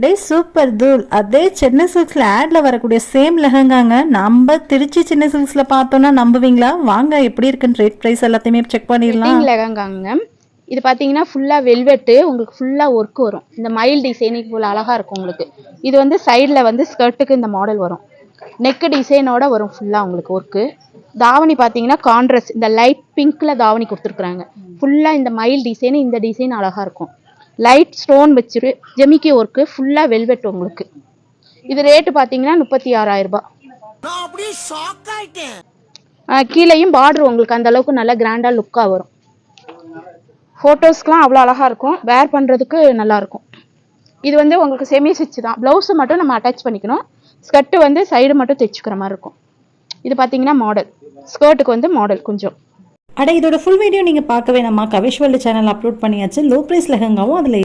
அடே சூப்பர் தூள். அதே சென்னை சில்க்ஸ்ல ஆட்ல வரக்கூடிய சேம் லெஹங்காங்க. நம்ம திருச்சி சென்னை சில்க்ஸ்ல பார்த்தோம்னா நம்புவீங்களா? வாங்க எப்படி இருக்குன்னு ரேட் பிரைஸ் எல்லாத்தையுமே செக் பண்ணிடலாம். லெஹங்காங்க இது பார்த்தீங்கன்னா ஃபுல்லாக வெல்வெட்டு, உங்களுக்கு ஃபுல்லாக ஒர்க் வரும். இந்த மயில் டிசைனுக்கு இவ்வளோ அழகாக இருக்கும் உங்களுக்கு. இது வந்து சைடில் வந்து ஸ்கர்ட்டுக்கு இந்த மாடல் வரும். நெக்கு டிசைனோட வரும் ஃபுல்லாக உங்களுக்கு ஒர்க்கு. தாவணி பார்த்தீங்கன்னா கான்ட்ராஸ்ட் இந்த லைட் பிங்க்ல தாவணி கொடுத்துருக்குறாங்க. ஃபுல்லாக இந்த மயில் டிசைன், இந்த டிசைன் அழகாக இருக்கும். லைட் ஸ்டோன் வச்சுரு ஜெமிக்கி ஒர்க்கு, ஃபுல்லாக வெல்வெட் உங்களுக்கு. இது ரேட்டு பார்த்தீங்கன்னா 36,000 ரூபாய். கீழேயும் பார்டர் உங்களுக்கு அந்த அளவுக்கு நல்லா கிராண்டாக லுக்காக வரும். ஃபோட்டோஸ்க்குலாம் அவ்வளோ அழகாக இருக்கும், வேர் பண்ணுறதுக்கு நல்லாயிருக்கும். இது வந்து உங்களுக்கு செமி ஸ்டிச் தான். ப்ளவுஸை மட்டும் நம்ம அட்டாச் பண்ணிக்கணும். ஸ்கர்ட்டு வந்து சைடு மட்டும் தைச்சிக்கிற மாதிரி இருக்கும். இது பார்த்தீங்கன்னா மாடல், ஸ்கர்ட்டுக்கு வந்து மாடல் கொஞ்சம். அட இதோட ஃபுல் வீடியோ நீங்கள் பார்க்க வேணாமா? கவிஷ் வேர்ல்டு சேனல் அப்லோட் பண்ணியாச்சு. லோ ப்ரைஸ் லெஹங்காவும் அதில்